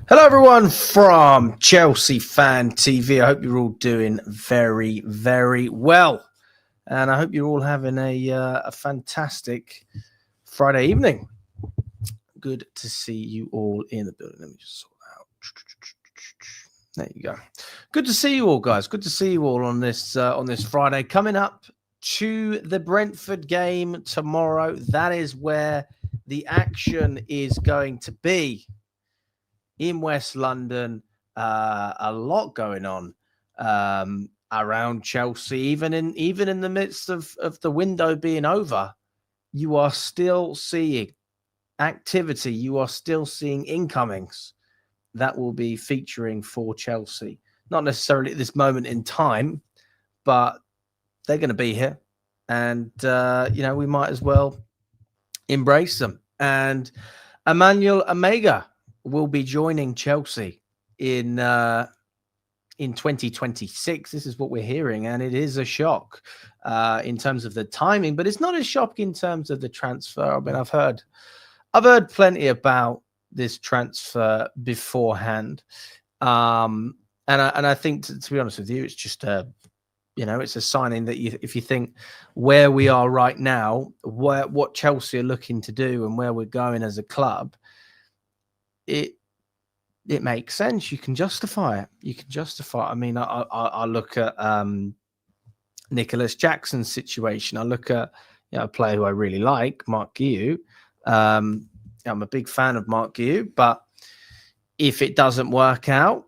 Hello, everyone from Chelsea Fan TV. I hope you're all doing very, very well. And I hope you're all having a fantastic Friday evening. Good to see you all in the building. Let me just sort that out. There you go. Good to see you all, guys. Good to see you all on this Friday. Coming up to the Brentford game tomorrow. That is where the action is going to be. In West London, a lot going on around Chelsea. Even in the midst of the window being over, you are still seeing activity. You are still seeing incomings that will be featuring for Chelsea. Not necessarily at this moment in time, but they're going to be here, and we might as well embrace them. And Emanuel Amega will be joining Chelsea in 2026. This is what we're hearing, and it is a shock in terms of the timing, but it's not a shock in terms of the transfer. I mean, I've heard plenty about this transfer beforehand, and I think to be honest with you, it's just it's a signing that if you think where we are right now, what Chelsea are looking to do, and where we're going as a club. It makes sense. You can justify it. I mean, I look at Nicholas Jackson's situation. I look at a player who I really like, Mark Guiu. I'm a big fan of Mark Guiu, but if it doesn't work out,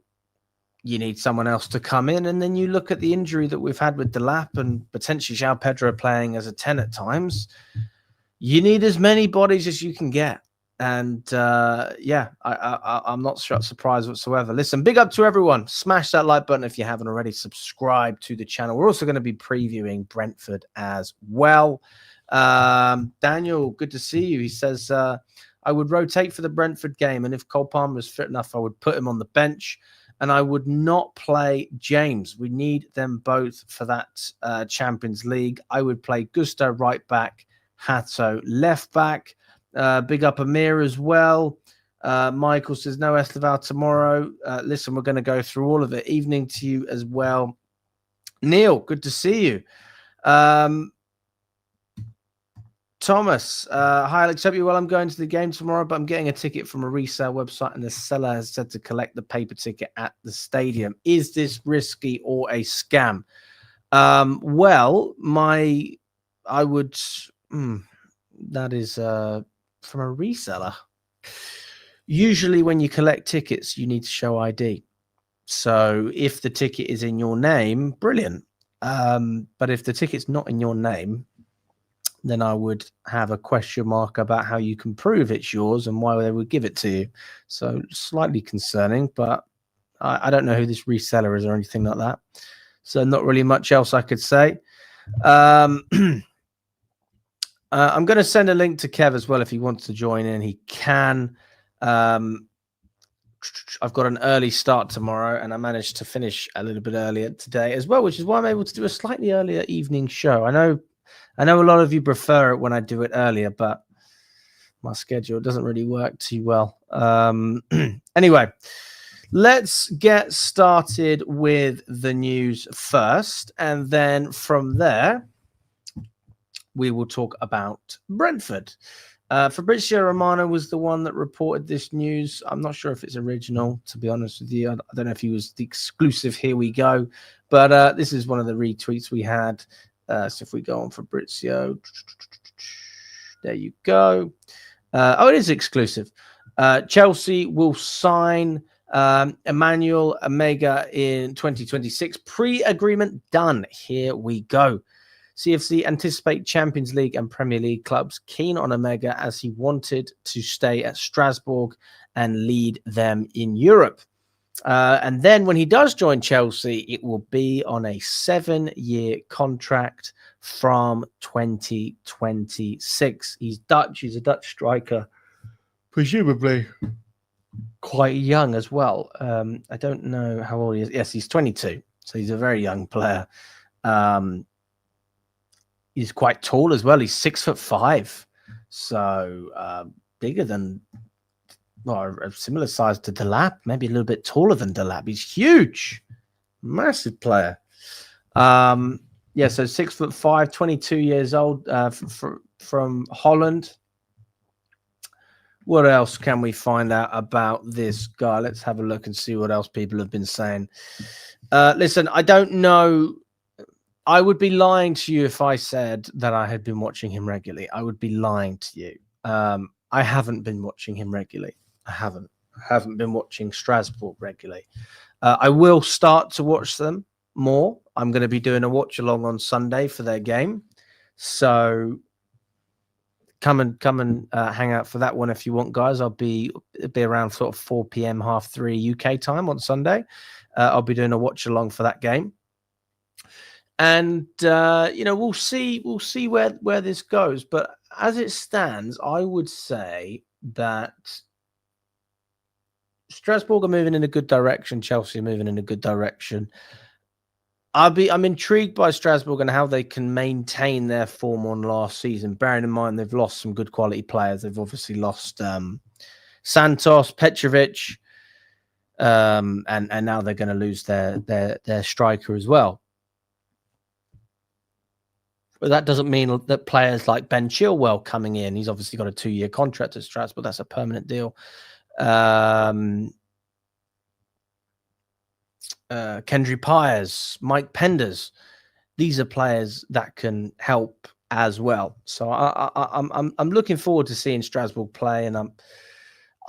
you need someone else to come in. And then you look at the injury that we've had with Delap and potentially João Pedro playing as a 10 at times. You need as many bodies as you can get. And I'm not surprised whatsoever. Listen, big up to everyone. Smash that like button if you haven't already. Subscribe to the channel. We're also going to be previewing Brentford as well. Daniel, good to see you. He says, I would rotate for the Brentford game, and if Cole Palmer was fit enough, I would put him on the bench, and I would not play James. We need them both for that Champions League. I would play Gusto right back, Hato left back. Big up Amir as well. Michael says, no Esteval tomorrow. Listen, we're going to go through all of it. Evening to you as well. Neil, good to see you. Thomas, hi Alex, hope you're well. I'm going to the game tomorrow, but I'm getting a ticket from a resale website, and the seller has said to collect the paper ticket at the stadium. Is this risky or a scam? That is from a reseller. Usually when you collect tickets, you need to show ID. So if the ticket is in your name, brilliant. But if the ticket's not in your name, then I would have a question mark about how you can prove it's yours and why they would give it to you. So slightly concerning, but I don't know who this reseller is or anything like that. So not really much else I could say. I'm going to send a link to Kev as well. If he wants to join in, he can. I've got an early start tomorrow, and I managed to finish a little bit earlier today as well, which is why I'm able to do a slightly earlier evening show. I know a lot of you prefer it when I do it earlier, but my schedule doesn't really work too well. Anyway, let's get started with the news first, and then from there, we will talk about Brentford. Fabrizio Romano was the one that reported this news. I'm not sure if it's original, to be honest with you. I don't know if he was the exclusive. Here we go. But this is one of the retweets we had. So if we go on Fabrizio, there you go. It is exclusive. Chelsea will sign Emanuel Amega in 2026. Pre-agreement done. Here we go. CFC anticipate Champions League and Premier League clubs keen on Emegha as he wanted to stay at Strasbourg and lead them in Europe. And then when he does join Chelsea, it will be on a 7-year contract from 2026. He's Dutch. He's a Dutch striker, presumably quite young as well. I don't know how old he is. Yes, he's 22. So he's a very young player. He's quite tall as well. He's 6'5", so bigger than well, a similar size to Delap, maybe a little bit taller than Delap. He's huge, massive player. Yeah, so 6'5", 22 years old, from Holland. What else can we find out about this guy? Let's have a look and see what else people have been saying. Listen, I don't know. I would be lying to you if I said that I had been watching him regularly. I would be lying to you. I haven't been watching him regularly. I haven't been watching Strasbourg regularly. I will start to watch them more. I'm going to be doing a watch along on Sunday for their game. So come and hang out for that one if you want, guys. It'll be around sort of 4 p.m, 3:30 UK time on Sunday. I'll be doing a watch along for that game. And we'll see where this goes. But as it stands, I would say that Strasbourg are moving in a good direction. Chelsea are moving in a good direction. I'm intrigued by Strasbourg and how they can maintain their form on last season, bearing in mind they've lost some good quality players. They've obviously lost Santos, Petrovic, and now they're going to lose their striker as well. But that doesn't mean that players like Ben Chilwell coming in, he's obviously got a 2-year contract at Strasbourg. That's a permanent deal. Kendry Pyers, Mike Penders. These are players that can help as well. So I'm looking forward to seeing Strasbourg play, and I'm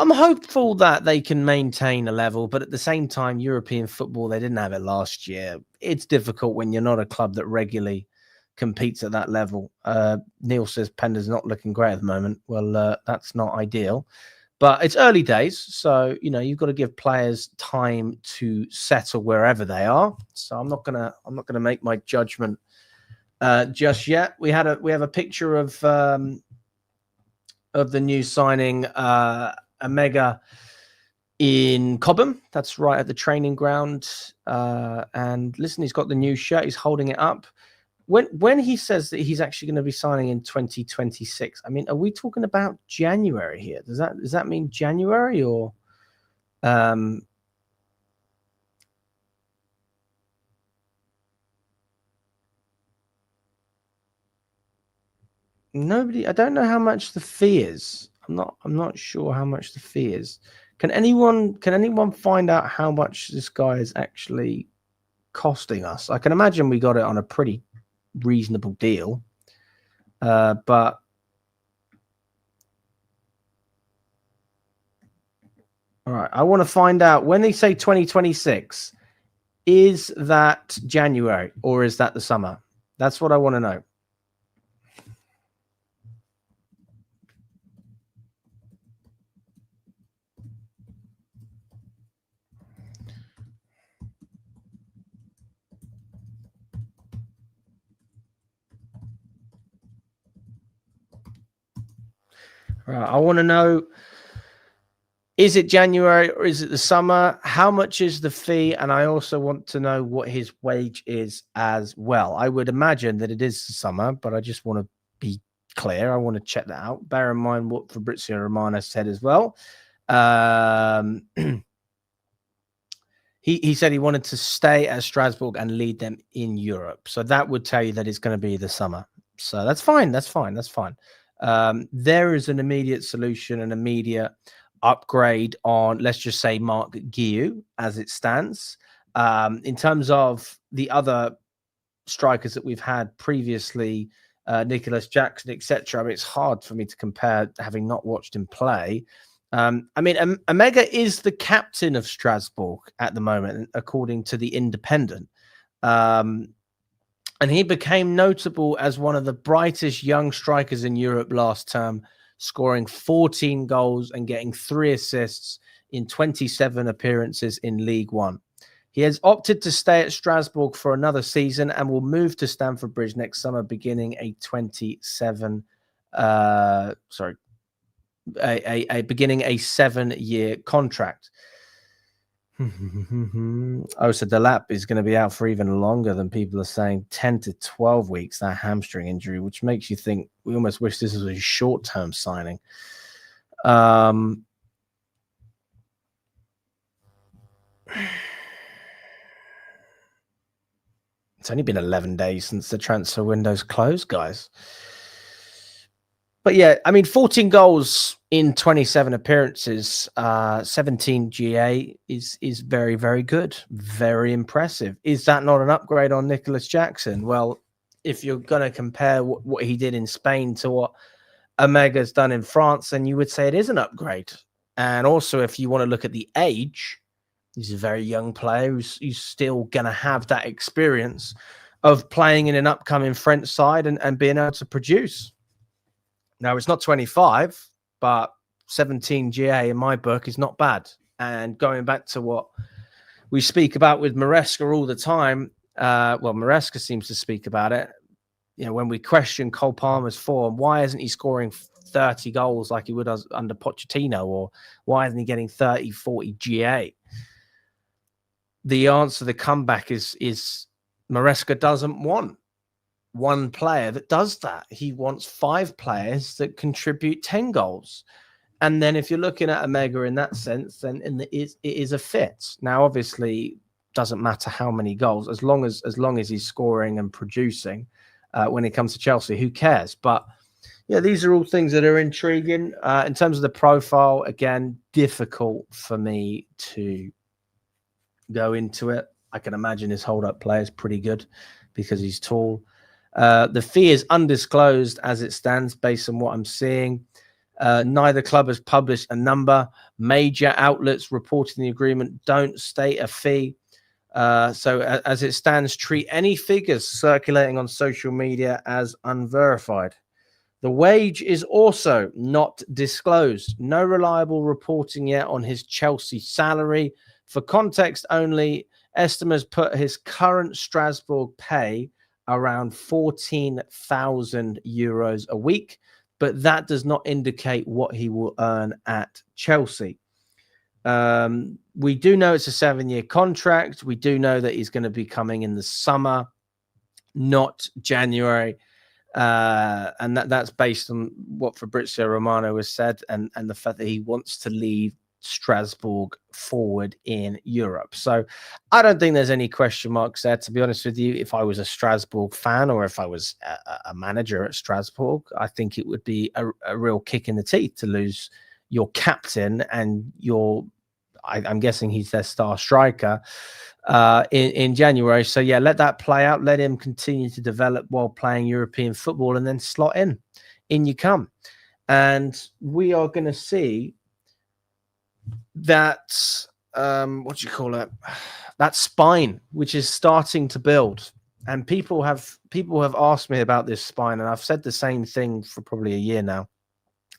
hopeful that they can maintain a level. But at the same time, European football, they didn't have it last year. It's difficult when you're not a club that regularly competes at that level. Neil says Pender's not looking great at the moment. Well, that's not ideal. But it's early days, so you've got to give players time to settle wherever they are. So I'm not gonna make my judgment just yet. We have a picture of the new signing, Emegha, in Cobham. That's right at the training ground. And listen, he's got the new shirt. He's holding it up. When he says that he's actually going to be signing in 2026, I mean, are we talking about January here? Does that mean January or nobody? I don't know how much the fee is. I'm not sure how much the fee is. Can anyone find out how much this guy is actually costing us? I can imagine we got it on a pretty reasonable deal, but all right, I want to find out when they say 2026, is that January or is that the summer? That's what I want to know. Right, I want to know, is it January or is it the summer? How much is the fee? And I also want to know what his wage is as well. I would imagine that it is the summer, but I just want to be clear. I want to check that out. Bear in mind what Fabrizio Romano said as well. He said he wanted to stay at Strasbourg and lead them in Europe. So that would tell you that it's going to be the summer. So that's fine. That's fine. There is an immediate solution, an immediate upgrade on, let's just say, Mark Guiu as it stands. In terms of the other strikers that we've had previously, Nicholas Jackson, etc. I mean, it's hard for me to compare, having not watched him play. I mean, Emegha is the captain of Strasbourg at the moment, according to the Independent. And he became notable as one of the brightest young strikers in Europe last term, scoring 14 goals and getting 3 assists in 27 appearances in League One. He has opted to stay at Strasbourg for another season and will move to Stamford Bridge next summer, beginning a 7-year contract. Oh, so Delap is going to be out for even longer than people are saying, 10 to 12 weeks, that hamstring injury, which makes you think we almost wish this was a short-term signing. It's only been 11 days since the transfer window's closed, guys. But yeah, I mean, 14 goals in 27 appearances, 17 GA is very, very good. Very impressive. Is that not an upgrade on Nicholas Jackson? Well, if you're going to compare what he did in Spain to what Emegha's done in France, then you would say it is an upgrade. And also, if you want to look at the age, he's a very young player who's still going to have that experience of playing in an upcoming French side and being able to produce. Now, it's not 25, but 17 GA in my book is not bad. And going back to what we speak about with Maresca all the time, well, Maresca seems to speak about it. You know, when we question Cole Palmer's form, why isn't he scoring 30 goals like he would under Pochettino? Or why isn't he getting 30, 40 GA? The answer, the comeback is Maresca doesn't want one player that does that. He wants 5 players that contribute 10 goals. And then if you're looking at Emegha in that sense, then it is a fit. Now, obviously, doesn't matter how many goals, as long as he's scoring and producing when it comes to Chelsea, who cares? But yeah, these are all things that are intriguing. In terms of the profile, again, difficult for me to go into it. I can imagine his hold-up play is pretty good because he's tall. The fee is undisclosed as it stands based on what I'm seeing. Neither club has published a number. Major outlets reporting the agreement don't state a fee. So as it stands, treat any figures circulating on social media as unverified. The wage is also not disclosed. No reliable reporting yet on his Chelsea salary. For context only, estimates put his current Strasbourg pay around 14,000 euros a week, but that does not indicate what he will earn at Chelsea. We do know it's a 7-year contract. We do know that he's going to be coming in the summer, not January. And that's based on what Fabrizio Romano has said and the fact that he wants to leave Strasbourg forward in Europe. So I don't think there's any question marks there, to be honest with you. If I was a Strasbourg fan or if I was a manager at Strasbourg, I think it would be a real kick in the teeth to lose your captain and I'm guessing he's their star striker in January. So yeah, let that play out. Let him continue to develop while playing European football and then slot in you come. And we are going to see that that spine which is starting to build. And people have asked me about this spine, and I've said the same thing for probably a year now,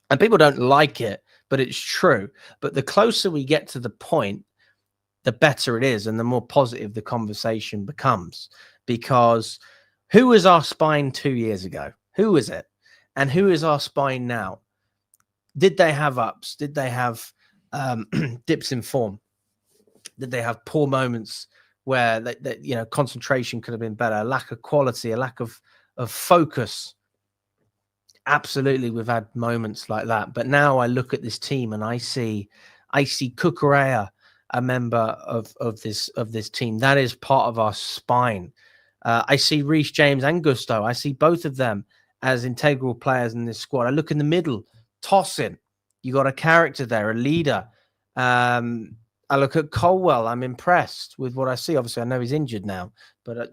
and people don't like it, but it's true. But the closer we get to the point, the better it is and the more positive the conversation becomes. Because who was our spine 2 years ago? Who was it? And who is our spine now? Did they have ups? Did they have dips in form? Did they have poor moments where concentration could have been better, a lack of quality, a lack of focus? Absolutely, we've had moments like that. But now I look at this team and I see Cucurella, a member of this team. That is part of our spine. I see Reece James and Gusto. I see both of them as integral players in this squad. I look in the middle, Tosin. You got a character there, a leader. I look at Colwell. I'm impressed with what I see. Obviously, I know he's injured now, but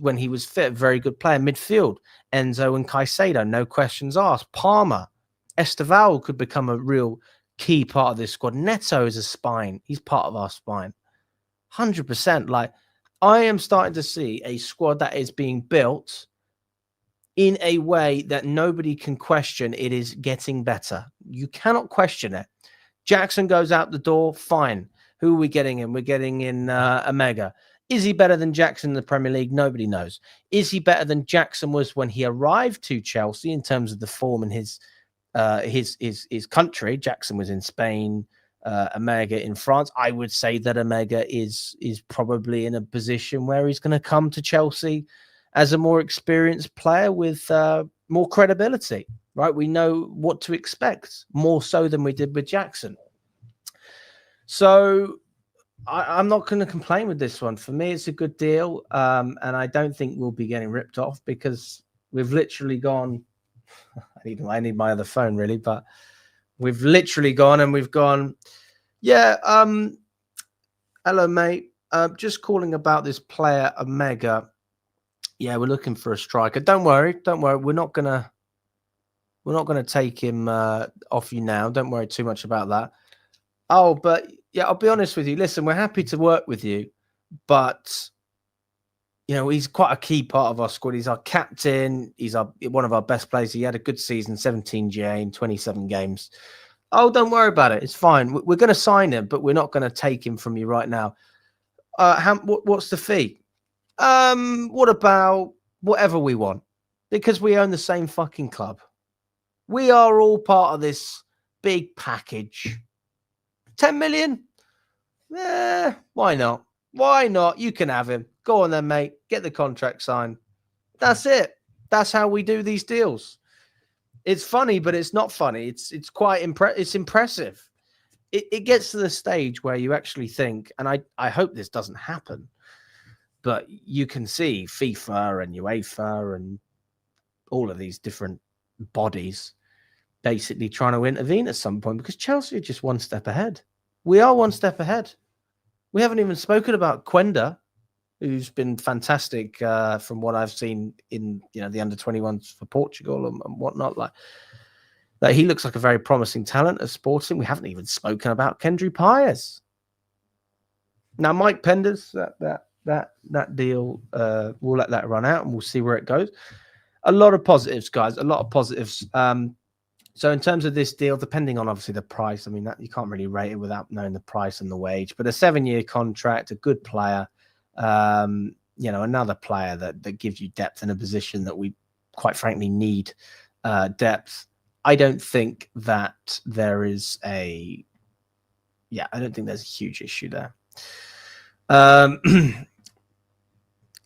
when he was fit, very good player. Midfield, Enzo and Caicedo, no questions asked. Palmer, Esteval could become a real key part of this squad. Neto is a spine. He's part of our spine. 100%. Like, I am starting to see a squad that is being built in a way that nobody can question. It is getting better. You cannot question it. Jackson goes out the door, fine. Who are we getting in? We're getting in Emegha. Is he better than Jackson in the Premier League? Nobody knows. Is he better than Jackson was when he arrived to Chelsea in terms of the form in his country? Jackson was in Spain, Emegha in France. I would say that Emegha is probably in a position where he's going to come to Chelsea as a more experienced player with more credibility, right? We know what to expect more so than we did with Jackson. So I'm not going to complain with this one. For me, it's a good deal, and I don't think we'll be getting ripped off because we've literally gone. I need my other phone really, but we've literally gone and we've gone. Yeah. Hello, mate. Just calling about this player, Emegha. Yeah, we're looking for a striker. Don't worry. We're not gonna take him off you now. Don't worry too much about that. Oh, but yeah, I'll be honest with you. Listen, we're happy to work with you, but he's quite a key part of our squad. He's our captain. He's one of our best players. He had a good season, 17 GA in 27 games. Oh, don't worry about it. It's fine. We're going to sign him, but we're not going to take him from you right now. What's the fee? What about whatever we want? Because we own the same fucking club. We are all part of this big package. 10 million? Why not? Why not? You can have him. Go on then, mate. Get the contract signed. That's it. That's how we do these deals. It's funny, but it's not funny. It's quite it's impressive. It gets to the stage where you actually think, and I hope this doesn't happen, but you can see FIFA and UEFA and all of these different bodies basically trying to intervene at some point because Chelsea are just one step ahead. We are one step ahead. We haven't even spoken about Quenda, who's been fantastic from what I've seen in the under-21s for Portugal and whatnot. Like he looks like a very promising talent at Sporting. We haven't even spoken about Kendry Pires. Now, Mike Penders, that deal, we'll let that run out and we'll see where it goes. A lot of positives, guys. A lot of positives. So in terms of this deal, depending on obviously the price, I mean, that you can't really rate it without knowing the price and the wage. But a 7-year contract, a good player, another player that gives you depth in a position that we, quite frankly, need depth. I don't think that there is I don't think there's a huge issue there.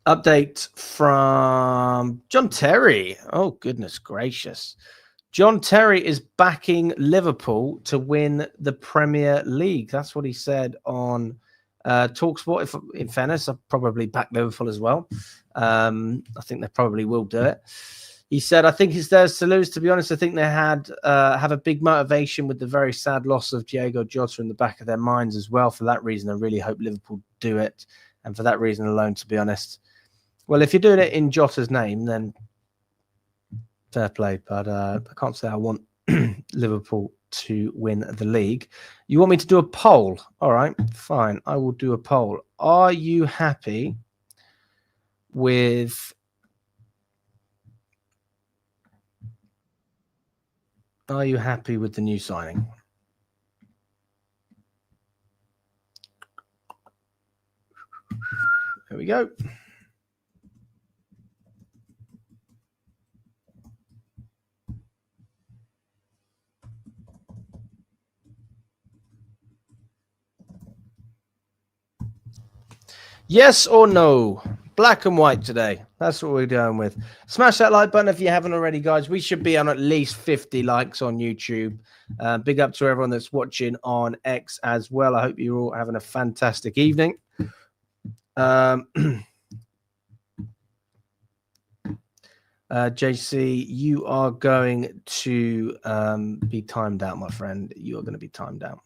Update from John Terry. Oh, goodness gracious. John Terry is backing Liverpool to win the Premier League. That's what he said on TalkSport. If in fairness, I'll probably back Liverpool as well. I think they probably will do it. He said, I think it's theirs to lose. To be honest, I think they have a big motivation with the very sad loss of Diego Jota in the back of their minds as well. For that reason, I really hope Liverpool do it. And for that reason alone, to be honest. Well, if you're doing it in Jota's name, then fair play. But I can't say I want Liverpool to win the league. You want me to do a poll? All right, fine. I will do a poll. Are you happy with... Are you happy with the new signing? Here we go. Yes or no? Black and white today. That's what we're going with. Smash that like button if you haven't already, guys. We should be on at least 50 likes on YouTube. Big up to everyone that's watching on X as well. I hope you're all having a fantastic evening. JC, you are going to be timed out, my friend. You are going to be timed out.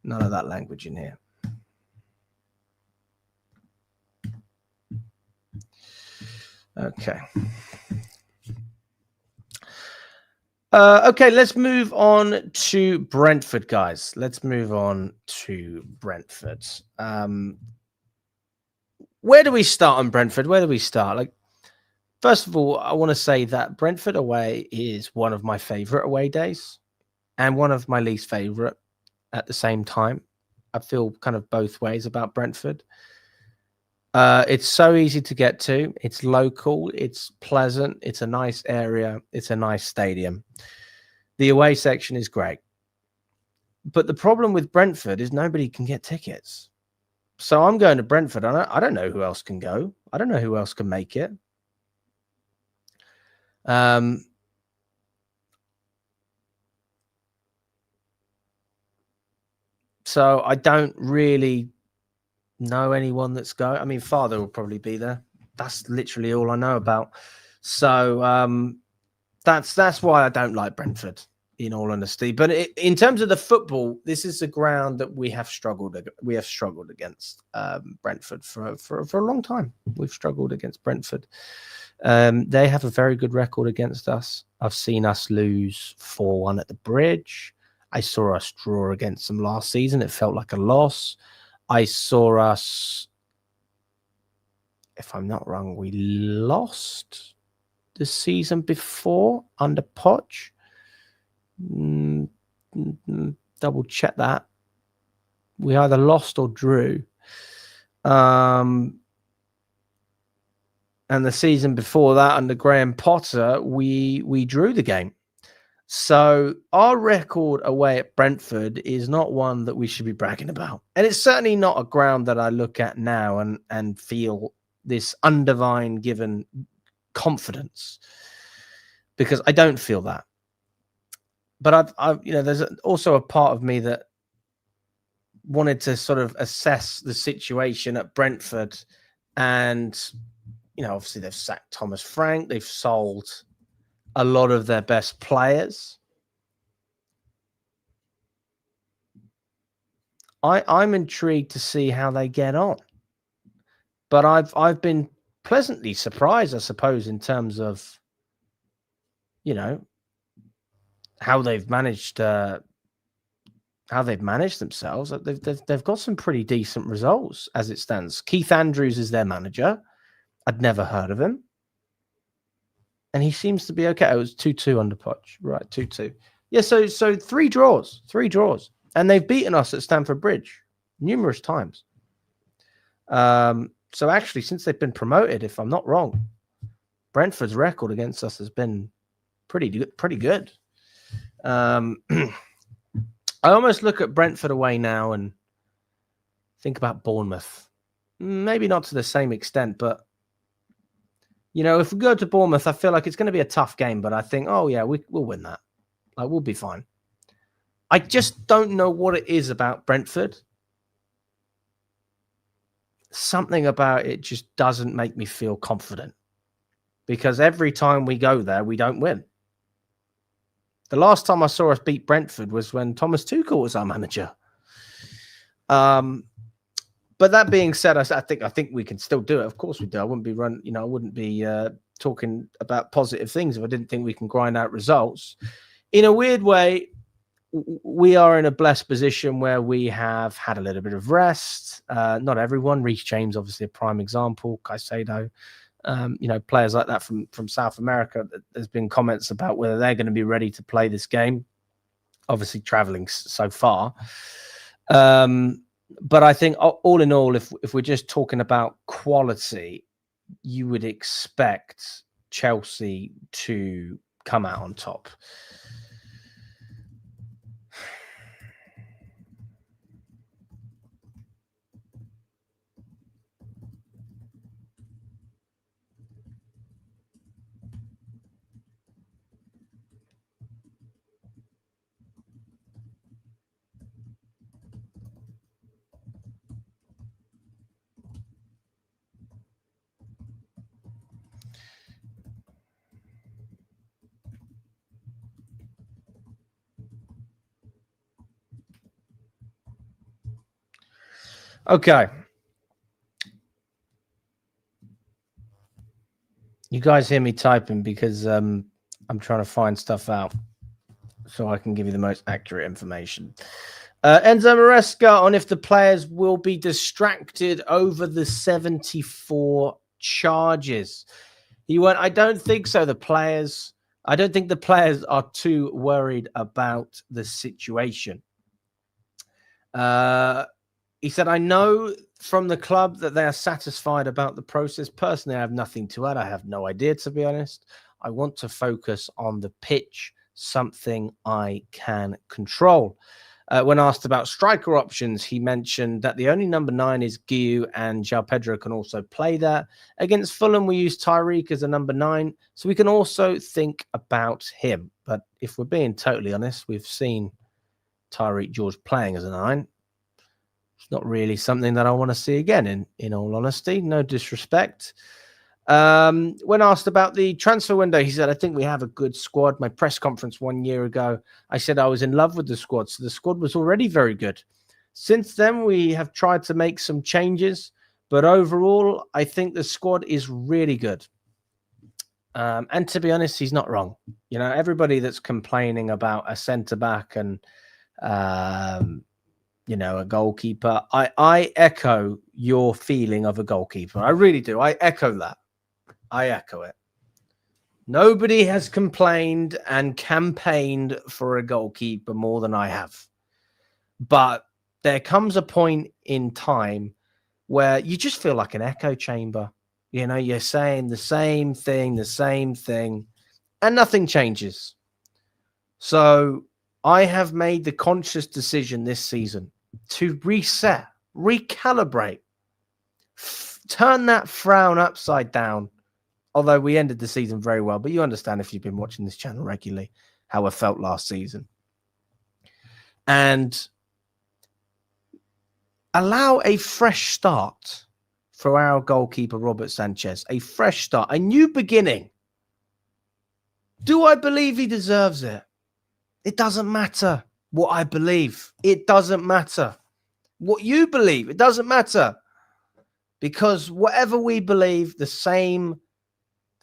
None of that language in here. Okay. Okay, let's move on to Brentford, guys. Let's move on to Brentford. Where do we start on Brentford? Where do we start? First of all, I want to say that Brentford away is one of my favorite away days and one of my least favorite at the same time. I feel kind of both ways about Brentford. It's so easy to get to. It's local. It's pleasant. It's a nice area. It's a nice stadium. The away section is great. But the problem with Brentford is nobody can get tickets. So I'm going to Brentford. I don't know who else can go. I don't know who else can make it. So I don't really know anyone that's going. I mean, father will probably be there. That's literally all I know about. So that's why I don't like Brentford, in all honesty. But in terms of the football, this is a ground that we have struggled against Brentford for a long time. We've struggled against Brentford. They have a very good record against us. I've seen us lose 4-1 at the Bridge. I saw us draw against them last season. It felt like a loss. I saw us, if I'm not wrong, we lost the season before under Poch. Double check that. We either lost or drew. And the season before that under Graham Potter, we drew the game. So our record away at Brentford is not one that we should be bragging about. And it's certainly not a ground that I look at now and feel this undivine given confidence, because I don't feel that. But I've there's also a part of me that wanted to sort of assess the situation at Brentford. And, obviously they've sacked Thomas Frank. They've sold a lot of their best players. I'm intrigued to see how they get on. But I've been pleasantly surprised, I suppose, in terms of, how they've managed themselves. They've got some pretty decent results as it stands. Keith Andrews is their manager. I'd never heard of him. And he seems to be okay. It was 2-2 under Poch. Right, 2-2. Yeah, so 3 draws. And they've beaten us at Stamford Bridge numerous times. So actually, since they've been promoted, if I'm not wrong, Brentford's record against us has been pretty good. I almost look at Brentford away now and think about Bournemouth. Maybe not to the same extent, but if we go to Bournemouth, I feel like it's going to be a tough game, but I think, oh yeah, we'll win that. Like, we'll be fine. I just don't know what it is about Brentford. Something about it just doesn't make me feel confident, because every time we go there, we don't win. The last time I saw us beat Brentford was when Thomas Tuchel was our manager. But that being said, I think we can still do it. Of course we do. I wouldn't be talking about positive things if I didn't think we can grind out results. In a weird way, we are in a blessed position where we have had a little bit of rest. Not everyone. Reece James, obviously a prime example. Caicedo, players like that from South America. There's been comments about whether they're going to be ready to play this game. Obviously, traveling so far. But I think all in all, if we're just talking about quality, you would expect Chelsea to come out on top. Okay. You guys hear me typing because I'm trying to find stuff out so I can give you the most accurate information. Enzo Maresca on if the players will be distracted over the 74 charges. He went, I don't think so. I don't think the players are too worried about the situation. He said, I know from the club that they are satisfied about the process. Personally, I have nothing to add. I have no idea, to be honest. I want to focus on the pitch, something I can control. When asked about striker options, he mentioned that the only number 9 is Guiu, and João Pedro can also play there. Against Fulham, we use Tyreek as a number 9, so we can also think about him. But if we're being totally honest, we've seen Tyreek George playing as a 9. It's not really something that I want to see again, in all honesty. No disrespect. When asked about the transfer window, he said, I think we have a good squad. My press conference 1 year ago, I said I was in love with the squad. So the squad was already very good. Since then, we have tried to make some changes. But overall, I think the squad is really good. And to be honest, he's not wrong. You know, everybody that's complaining about a centre-back and, you know, a goalkeeper, I echo your feeling of a goalkeeper. I really do. I echo that. I echo it. Nobody has complained and campaigned for a goalkeeper more than I have. But there comes a point in time where you just feel like an echo chamber. You know, you're saying the same thing, and nothing changes. So I have made the conscious decision this season to reset, recalibrate, turn that frown upside down. Although we ended the season very well, but you understand if you've been watching this channel regularly how I felt last season. And allow a fresh start for our goalkeeper, Robert Sanchez. A fresh start, a new beginning. Do I believe he deserves it? It doesn't matter what I believe. It doesn't matter what you believe. It doesn't matter. Because whatever we believe, the same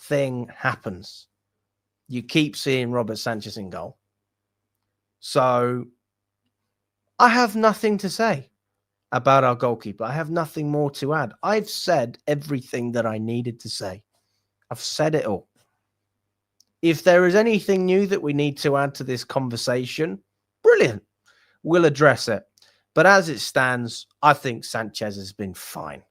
thing happens. You keep seeing Robert Sanchez in goal. So I have nothing to say about our goalkeeper. I have nothing more to add. I've said everything that I needed to say. I've said it all. If there is anything new that we need to add to this conversation, brilliant. We'll address it. But as it stands, I think Sanchez has been fine.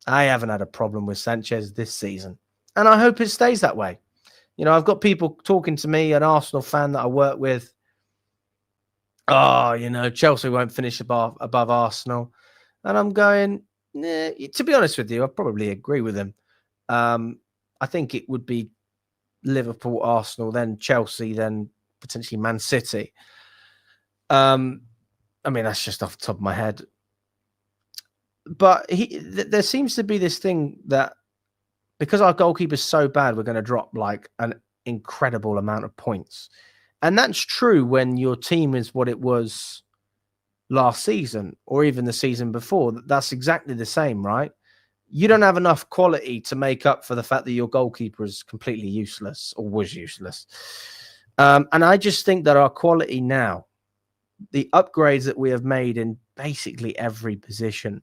I haven't had a problem with Sanchez this season. And I hope it stays that way. You know, I've got people talking to me, an Arsenal fan that I work with. Oh, you know, Chelsea won't finish above Arsenal. And I'm going, nah, to be honest with you, I probably agree with him. I think it would be Liverpool, Arsenal, then Chelsea, then potentially Man City. I mean, that's just off the top of my head. But there seems to be this thing that because our goalkeeper is so bad, we're going to drop like an incredible amount of points. And that's true when your team is what it was last season or even the season before. That's exactly the same, right? You don't have enough quality to make up for the fact that your goalkeeper is completely useless or was useless. And I just think that our quality now, the upgrades that we have made in basically every position,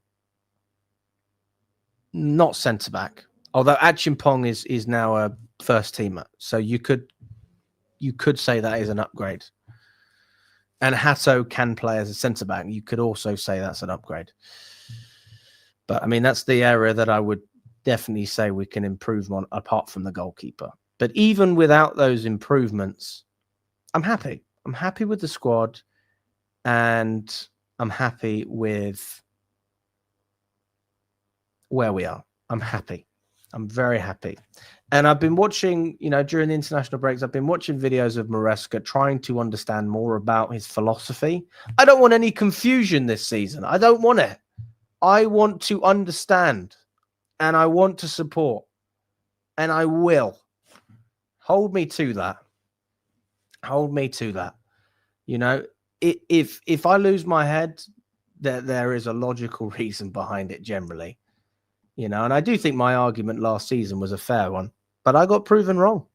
not centre-back, although Achimpong is now a first teamer. So you could say that is an upgrade. And Hato can play as a centre-back. You could also say that's an upgrade. But, I mean, that's the area that I would definitely say we can improve on apart from the goalkeeper. But even without those improvements, I'm happy. I'm happy with the squad. And I'm happy with where we are. I'm happy. I'm very happy. And I've been watching, you know, during the international breaks, I've been watching videos of Maresca trying to understand more about his philosophy. I don't want any confusion this season. I don't want it. I want to understand and I want to support and I will. Hold me to that. Hold me to that. You know, if I lose my head, there is a logical reason behind it generally. You know, and I do think my argument last season was a fair one, but I got proven wrong.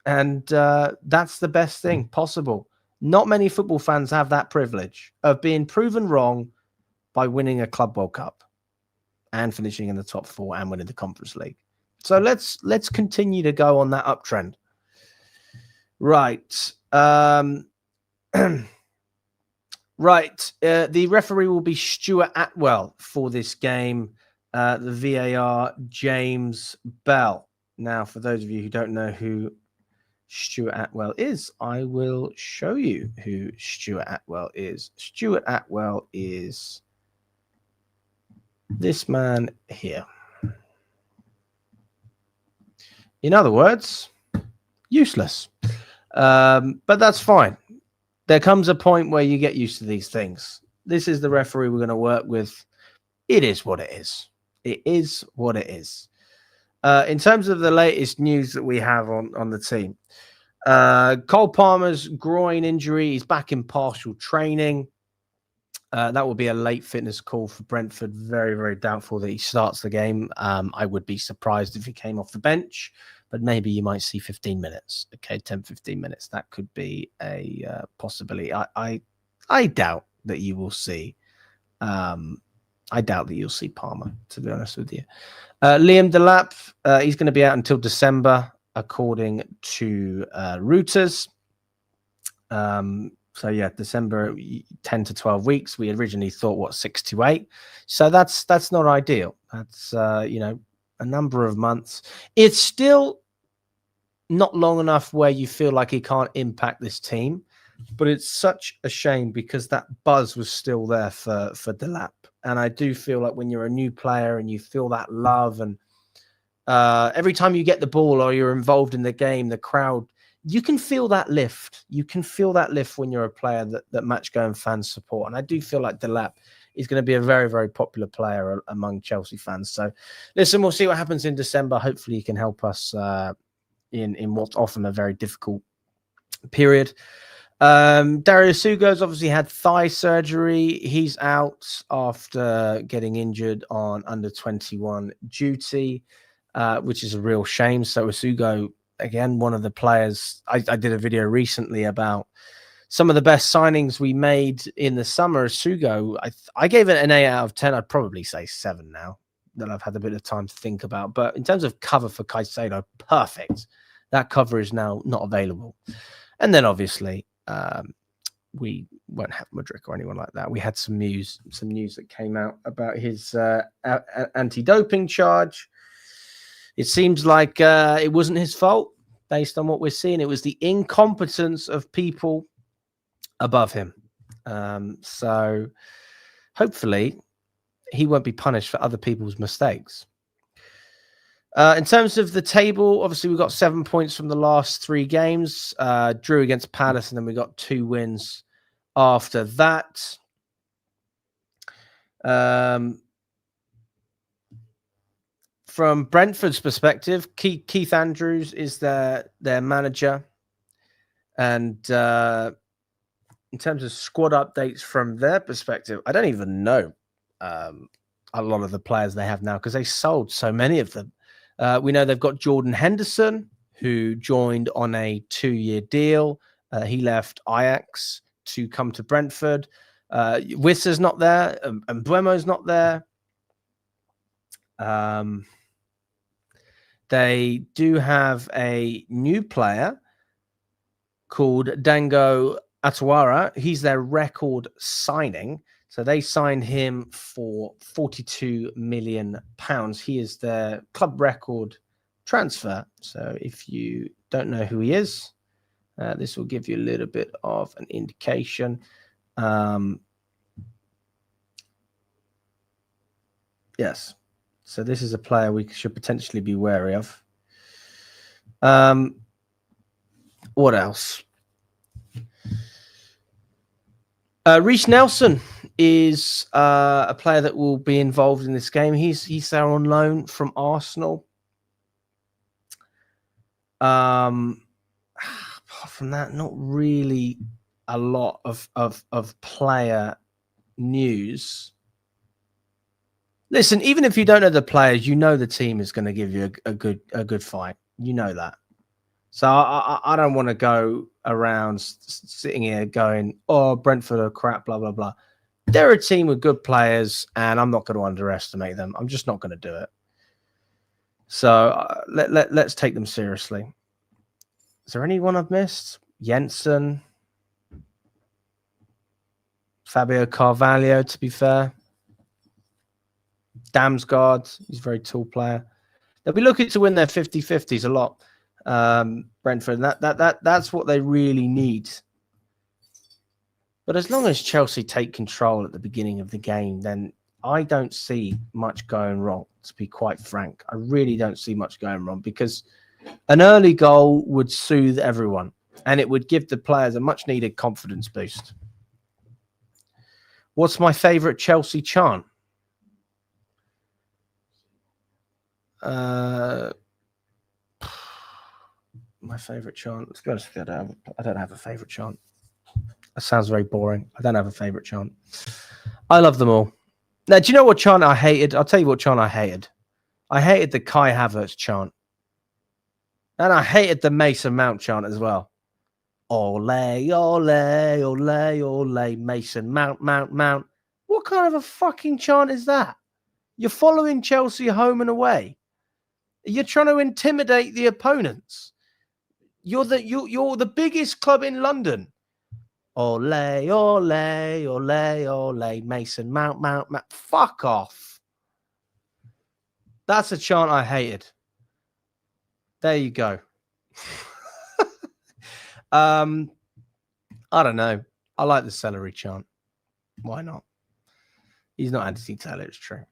And that's the best thing possible. Not many football fans have that privilege of being proven wrong by winning a Club World Cup and finishing in the top four and winning the Conference League. So let's continue to go on that uptrend. Right. Right. The referee will be Stuart Atwell for this game. The VAR, James Bell. Now, for those of you who don't know who Stuart Atwell is, I will show you who Stuart Atwell is. Stuart Atwell is this man here. In other words, useless. But that's fine. There comes a point where you get used to these things. This is the referee we're going to work with. It is what it is. It is what it is. In terms of the latest news that we have on the team, Cole Palmer's groin injury. He's back in partial training. That will be a late fitness call for Brentford. Very, very doubtful that he starts the game. I would be surprised if he came off the bench, but maybe you might see 15 minutes. Okay, 10, 15 minutes. That could be a possibility. I doubt that you will see. I doubt that you'll see Palmer, to be honest with you. Liam Delap, he's going to be out until December, according to Reuters. So yeah, December, 10 to 12 weeks. We originally thought 6 to 8. So that's not ideal. That's a number of months. It's still not long enough where you feel like he can't impact this team, but it's such a shame because that buzz was still there for Delap. And I do feel like when you're a new player and you feel that love, and every time you get the ball or you're involved in the game, the crowd, you can feel that lift. You can feel that lift when you're a player that match-going fans support. And I do feel like Delap is going to be a very, very popular player among Chelsea fans. So listen, we'll see what happens in December. Hopefully he can help us in what's often a very difficult period. Darius Sugo's obviously had thigh surgery. He's out after getting injured on under-21 duty, which is a real shame. So Sugo, again, one of the players. I did a video recently about some of the best signings we made in the summer. Sugo, I gave it an 8 out of 10. I'd probably say 7 now that I've had a bit of time to think about. But in terms of cover for Caicedo, perfect. That cover is now not available. And then obviously, we won't have Mudryk or anyone like that. We had some news that came out about his anti-doping charge. It seems like it wasn't his fault based on what we're seeing. It was the incompetence of people above him. So hopefully he won't be punished for other people's mistakes. In terms of the table, obviously we've got 7 points from the last 3 games. Drew against Palace, and then we got 2 wins after that. From Brentford's perspective, Keith Andrews is their manager. And in terms of squad updates from their perspective, I don't even know a lot of the players they have now because they sold so many of them. We know they've got Jordan Henderson, who joined on a 2-year deal. He left Ajax to come to Brentford. Wissa's not there, and Buemo's not there. They do have a new player called Dango Atawara. He's their record signing. So they signed him for £42 million. He is their club record transfer. So if you don't know who he is, this will give you a little bit of an indication. Yes. So this is a player we should potentially be wary of. What else? Reece Nelson is a player that will be involved in this game. He's there on loan from Arsenal. Apart from that, not really a lot of player news. Listen, even if you don't know the players, you know the team is going to give you a good fight. You know that. So I don't want to go around sitting here going, oh, Brentford are crap, blah, blah, blah. They're a team with good players, and I'm not going to underestimate them. I'm just not going to do it. So let's take them seriously. Is there anyone I've missed? Jensen. Fabio Carvalho, to be fair. Damsgaard, he's a very tall player. They'll be looking to win their 50-50s a lot. Brentford, that's what they really need. But as long as Chelsea take control at the beginning of the game, then I don't see much going wrong, to be quite frank. I really don't see much going wrong because an early goal would soothe everyone and it would give the players a much needed confidence boost. What's my favourite Chelsea chant? My favourite chant. Let's be honest with you, I don't have a favourite chant. That sounds very boring. I don't have a favourite chant. I love them all. Now, do you know what chant I hated? I'll tell you what chant I hated. I hated the Kai Havertz chant. And I hated the Mason Mount chant as well. Ole, ole, ole, ole, Mason Mount, Mount, Mount. What kind of a fucking chant is that? You're following Chelsea home and away. You're trying to intimidate the opponents. You're the biggest club in London. Ole, ole, ole, ole, Mason Mount, Mount, Mount. Fuck off. That's a chant I hated. There you go. I don't know. I like the celery chant. Why not? He's not Anthony Taylor, it's true.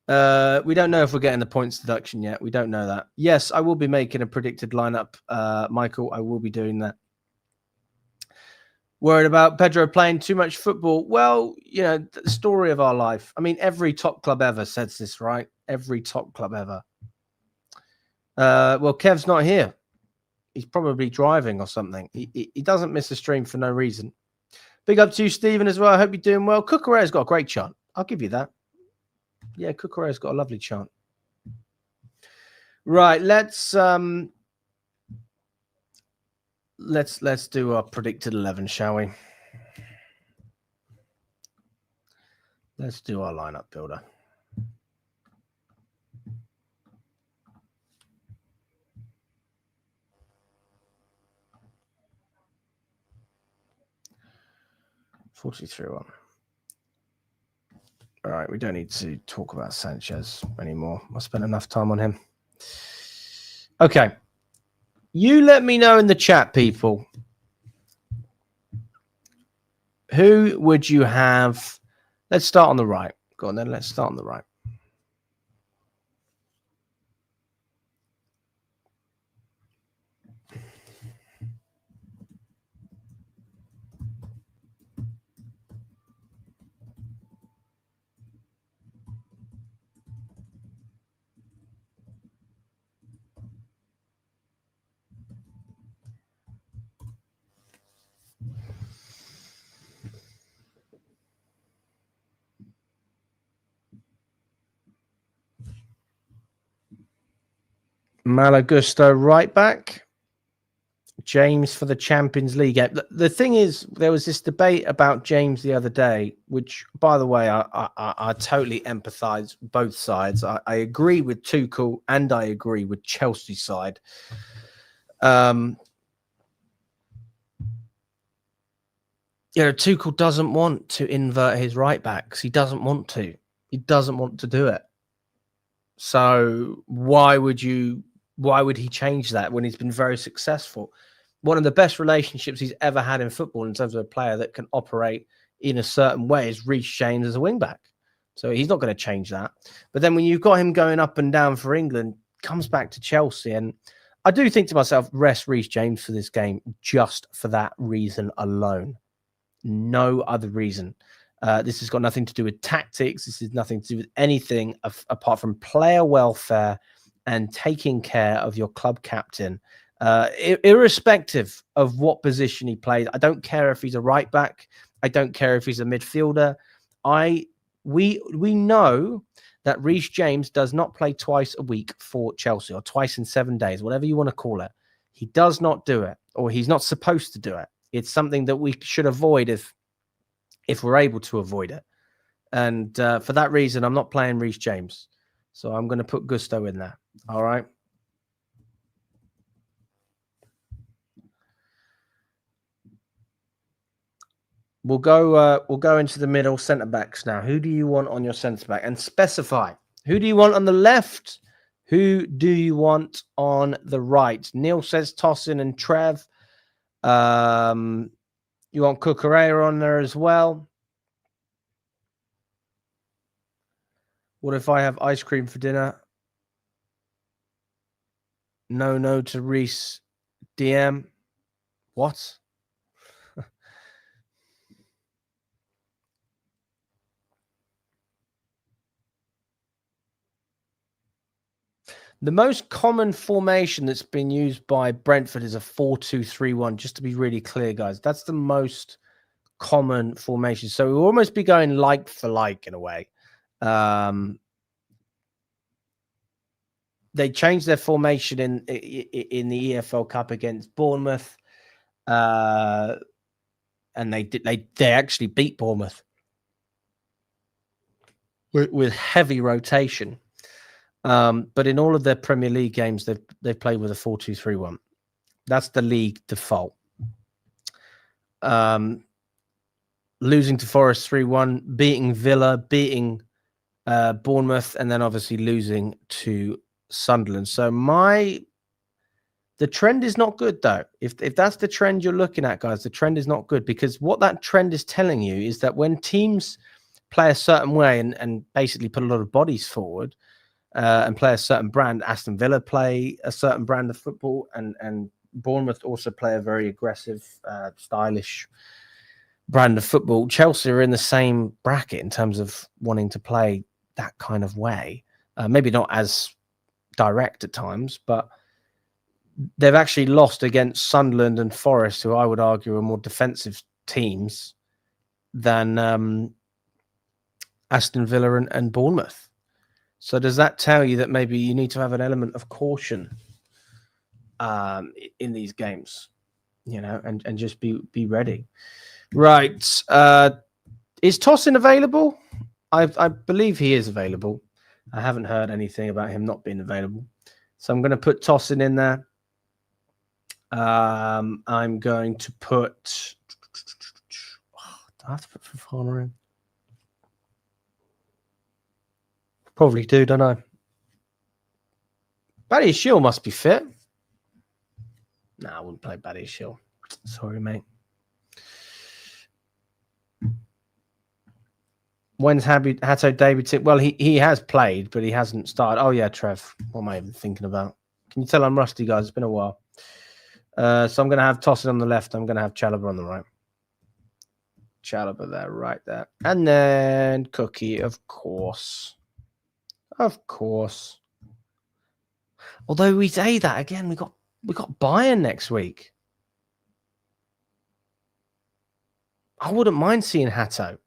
We don't know if we're getting the points deduction yet. We don't know that. Yes, I will be making a predicted lineup, Michael. I will be doing that. Worried about Pedro playing too much football? Well, you know, the story of our life. I mean, every top club ever says this, right? Every top club ever. Well, Kev's not here. He's probably driving or something. He doesn't miss a stream for no reason. Big up to you, Stephen, as well. I hope you're doing well. Cucurella's got a great chant. I'll give you that. Yeah, Cucurella's got a lovely chant. Right, let's do our predicted 11, shall we? Let's do our lineup builder. (43-1). All right, we don't need to talk about Sanchez anymore. I spent enough time on him. Okay. You let me know in the chat, people. Who would you have? Let's start on the right. Go on then. Let's start on the right. Malagusto right back. James for the Champions League. The thing is, there was this debate about James the other day, which, by the way, I totally empathize both sides. I agree with Tuchel and I agree with Chelsea's side. You know, Tuchel doesn't want to invert his right backs. He doesn't want to. He doesn't want to do it. So why would he change that when he's been very successful? One of the best relationships he's ever had in football in terms of a player that can operate in a certain way is Reece James as a wing back. So he's not going to change that. But then when you've got him going up and down for England, comes back to Chelsea. And I do think to myself, rest Reece James for this game just for that reason alone. No other reason. This has got nothing to do with tactics. This has nothing to do with anything apart from player welfare and taking care of your club captain. Irrespective of what position he plays. I don't care if he's a right back. I don't care if he's a midfielder. We know that Reece James does not play twice a week for Chelsea, or twice in 7 days, whatever you want to call it. He does not do it, or he's not supposed to do it. It's something that we should avoid if we're able to avoid it. And for that reason, I'm not playing Reece James. So I'm going to put Gusto in there. All right. We'll go into the middle centre backs now. Who do you want on your centre back? And specify. Who do you want on the left? Who do you want on the right? Neil says Tosin and Trev. You want Cucurella on there as well. What if I have ice cream for dinner? No to Reece DM. What? The most common formation that's been used by Brentford is a 4-2-3-1. Just to be really clear, guys, that's the most common formation. So we'll almost be going like for like in a way. They changed their formation in the EFL Cup against Bournemouth, and they actually beat Bournemouth with heavy rotation. But in all of their Premier League games, they've played with a 4-2-3-1. That's the league default. Losing to Forest 3-1, beating Villa, beating Bournemouth, and then obviously losing to Sunderland. So the trend is not good, though. If that's the trend you're looking at, guys, the trend is not good, because what that trend is telling you is that when teams play a certain way and basically put a lot of bodies forward and play a certain brand, Aston Villa play a certain brand of football, and Bournemouth also play a very aggressive, stylish brand of football. Chelsea are in the same bracket in terms of wanting to play that kind of way. Maybe not as direct at times, but they've actually lost against Sunderland and Forest, who I would argue are more defensive teams than Aston Villa and Bournemouth. So does that tell you that maybe you need to have an element of caution in these games, and just be ready? Right. Is Tosin available? I believe he is available. I haven't heard anything about him not being available. So I'm going to put Tosin in there. I'm going to put... do I have to put Fofana in? Probably do, don't I? Badiashile must be fit. No, I wouldn't play Badiashile. Sorry, mate. When's Hato debuting? Well, he has played, but he hasn't started. Oh, yeah, Trev. What am I even thinking about? Can you tell I'm rusty, guys? It's been a while. So I'm going to have Tosin on the left. I'm going to have Chalobah on the right. Chalobah there, right there. And then Cookie, of course. Of course. Although we say that again, we got Bayern next week. I wouldn't mind seeing Hato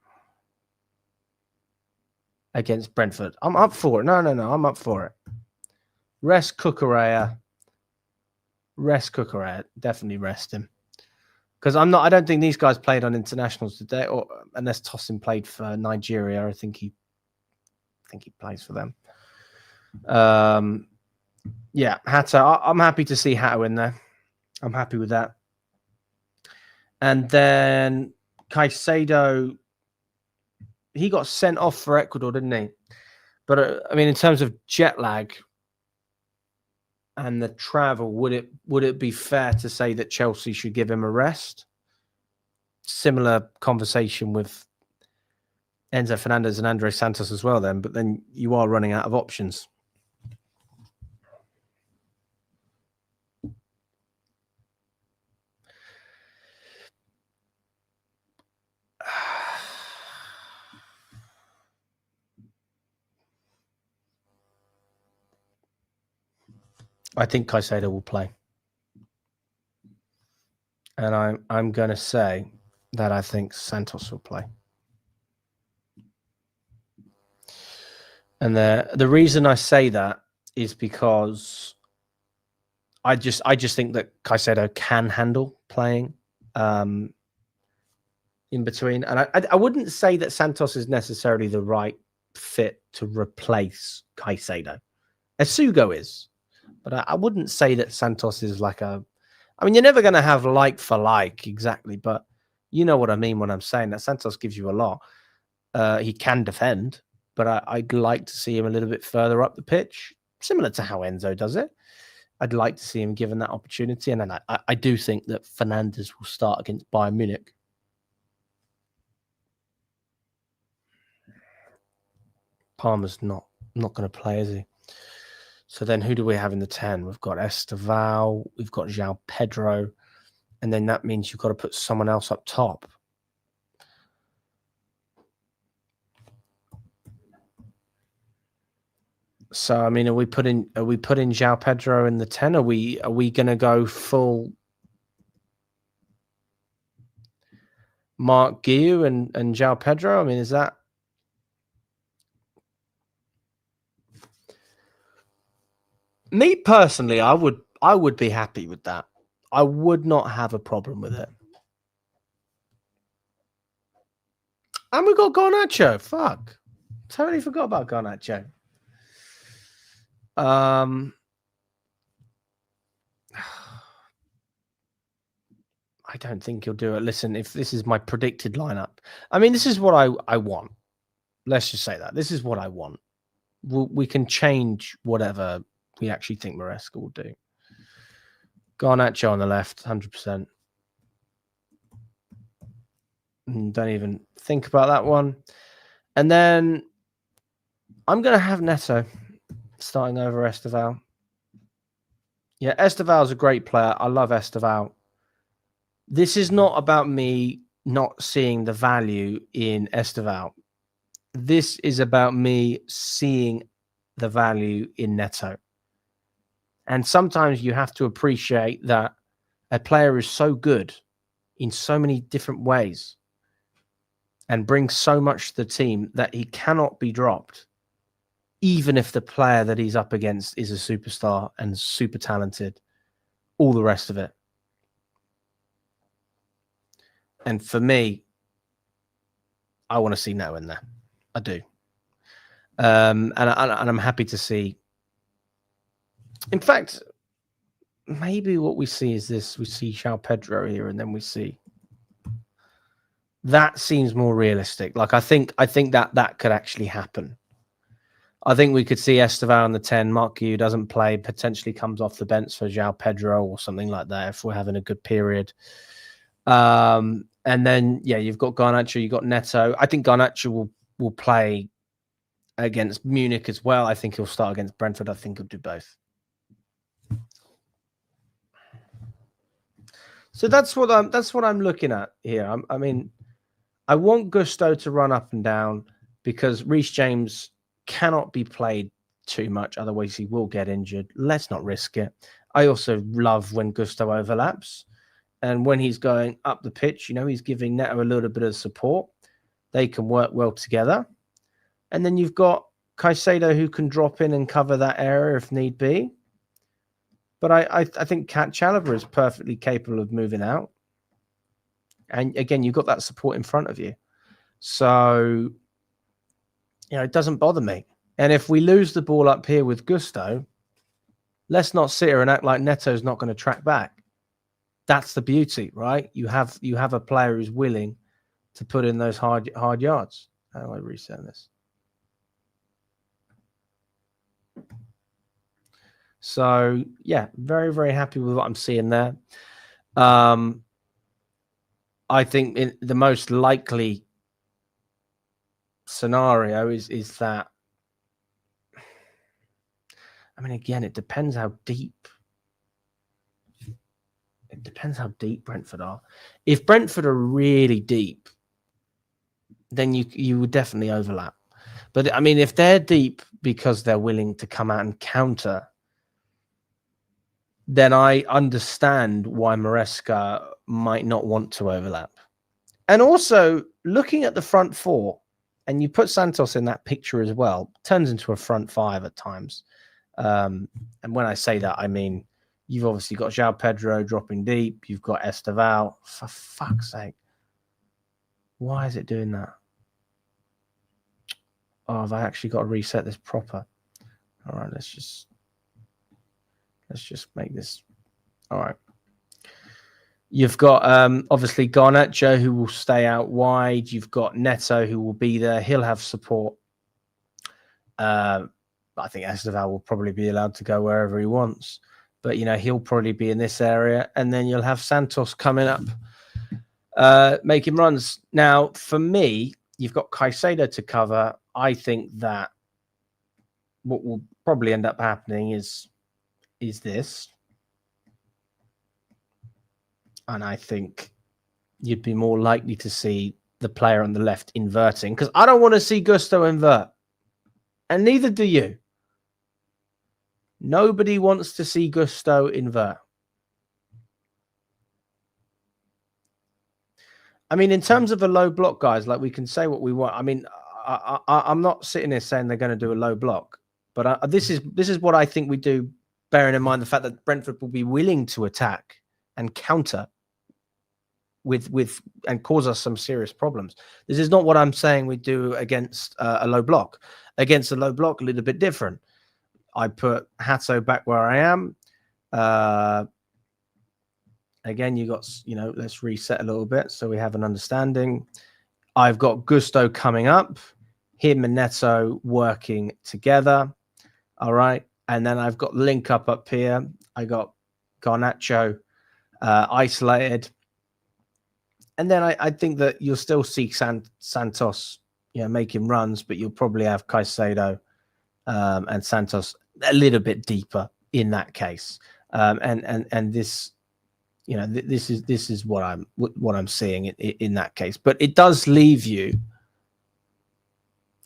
against Brentford. I'm up for it. No. I'm up for it. Rest Cucurella. Definitely rest him. Because I don't think these guys played on internationals today, or unless Tosin played for Nigeria. I think he plays for them. Yeah, Hato. I'm happy to see Hato in there. I'm happy with that. And then Caicedo, he got sent off for Ecuador, didn't he? But I mean, in terms of jet lag and the travel, would it be fair to say that Chelsea should give him a rest? Similar conversation with Enzo Fernandez and Andre Santos as well, then. But then you are running out of options. I think Caicedo will play. And I'm going to say that I think Santos will play. And the reason I say that is because I just think that Caicedo can handle playing in between. And I wouldn't say that Santos is necessarily the right fit to replace Caicedo. Esugo is. But I wouldn't say that Santos is like a... I mean, you're never going to have like for like exactly, but you know what I mean when I'm saying that. Santos gives you a lot. He can defend, but I'd like to see him a little bit further up the pitch, similar to how Enzo does it. I'd like to see him given that opportunity. And then I do think that Fernandes will start against Bayern Munich. Palmer's not going to play, is he? So then who do we have in the 10? We've got Esteval, we've got João Pedro, and then that means you've got to put someone else up top. So I mean, are we putting João Pedro in the 10? Are we going to go full Mark Guiu and João Pedro? I mean, is that me personally? I would be happy with that. I would not have a problem with it. And we got Garnacho. Fuck, totally forgot about Garnacho. I don't think he'll do it. Listen, if this is my predicted lineup, I mean, this is what I want. Let's just say that this is what I want. We can change whatever we actually think Maresca will do. Garnacho on the left, 100%. Don't even think about that one. And then I'm going to have Neto starting over Esteval. Yeah, Esteval is a great player. I love Esteval. This is not about me not seeing the value in Esteval. This is about me seeing the value in Neto. And sometimes you have to appreciate that a player is so good in so many different ways and brings so much to the team that he cannot be dropped, even if the player that he's up against is a superstar and super talented, all the rest of it. And for me, I want to see Neto in there. I do. And I'm happy to see. In fact, maybe what we see is this. We see João Pedro here, and then we see. That seems more realistic. Like, I think that could actually happen. I think we could see Esteval on the 10. Mark Guiu doesn't play, potentially comes off the bench for João Pedro or something like that if we're having a good period. And then, yeah, you've got Garnacho, you've got Neto. I think Garnacho will play against Munich as well. I think he'll start against Brentford. I think he'll do both. So that's what I'm looking at here. I mean, I want Gusto to run up and down because Reece James cannot be played too much, otherwise he will get injured. Let's not risk it. I also love when Gusto overlaps, and when he's going up the pitch, you know, he's giving Neto a little bit of support. They can work well together. And then you've got Caicedo who can drop in and cover that area if need be. But I think Cat Chalobah is perfectly capable of moving out. And again, you've got that support in front of you. So, you know, it doesn't bother me. And if we lose the ball up here with Gusto, let's not sit here and act like Neto's not going to track back. That's the beauty, right? You have a player who's willing to put in those hard yards. How do I reset this? So, yeah, very, very happy with what I'm seeing there. I think the most likely scenario is that, I mean, again, it depends how deep. It depends how deep Brentford are. If Brentford are really deep, then you would definitely overlap. But I mean, if they're deep because they're willing to come out and counter, then I understand why Maresca might not want to overlap. And also, looking at the front four, and you put Santos in that picture as well, turns into a front five at times. And when I say that, I mean, you've obviously got João Pedro dropping deep. You've got Esteval. For fuck's sake. Why is it doing that? Oh, have I actually got to reset this proper? All right, let's just make this. All right. You've got obviously Garnacho who will stay out wide. You've got Neto who will be there. He'll have support. I think Esteval will probably be allowed to go wherever he wants. But, you know, he'll probably be in this area. And then you'll have Santos coming up, making runs. Now, for me, you've got Caicedo to cover. I think that what will probably end up happening is this. And I think you'd be more likely to see the player on the left inverting, because I don't want to see Gusto invert. And neither do you. Nobody wants to see Gusto invert. I mean, in terms of a low block, guys, like we can say what we want. I mean, I'm not sitting here saying they're going to do a low block, but this is what I think we do, bearing in mind the fact that Brentford will be willing to attack and counter with and cause us some serious problems. This is not what I'm saying we do against a low block. Against a low block, a little bit different. I put Hato back where I am. Again, you got, let's reset a little bit so we have an understanding. I've got Gusto coming up, him and Neto working together. All right. And then I've got link up here. I got Garnacho isolated. And then I think that you'll still see Santos, making runs, but you'll probably have Caicedo and Santos a little bit deeper in that case. And this, this is what I'm seeing in that case. But it does leave you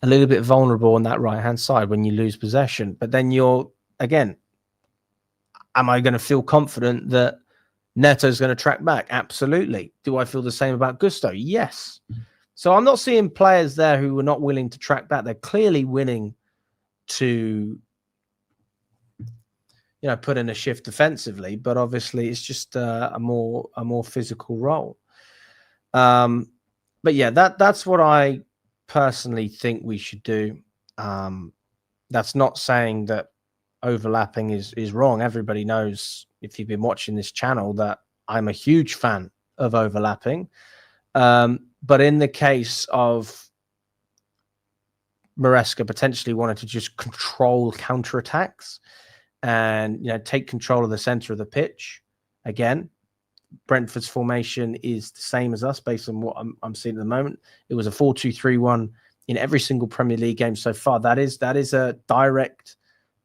a little bit vulnerable on that right-hand side when you lose possession. But then again, am I going to feel confident that Neto's going to track back? Absolutely. Do I feel the same about Gusto? Yes. So I'm not seeing players there who are not willing to track back. They're clearly willing to, put in a shift defensively, but obviously it's just a more physical role. But yeah, that's what I personally think we should do. That's not saying that overlapping is wrong. Everybody knows, if you've been watching this channel, that I'm a huge fan of overlapping. But in the case of Maresca potentially wanted to just control counterattacks and take control of the center of the pitch, again, Brentford's formation is the same as us based on what I'm seeing at the moment. It was a 4-2-3-1 in every single Premier League game so far. That is a direct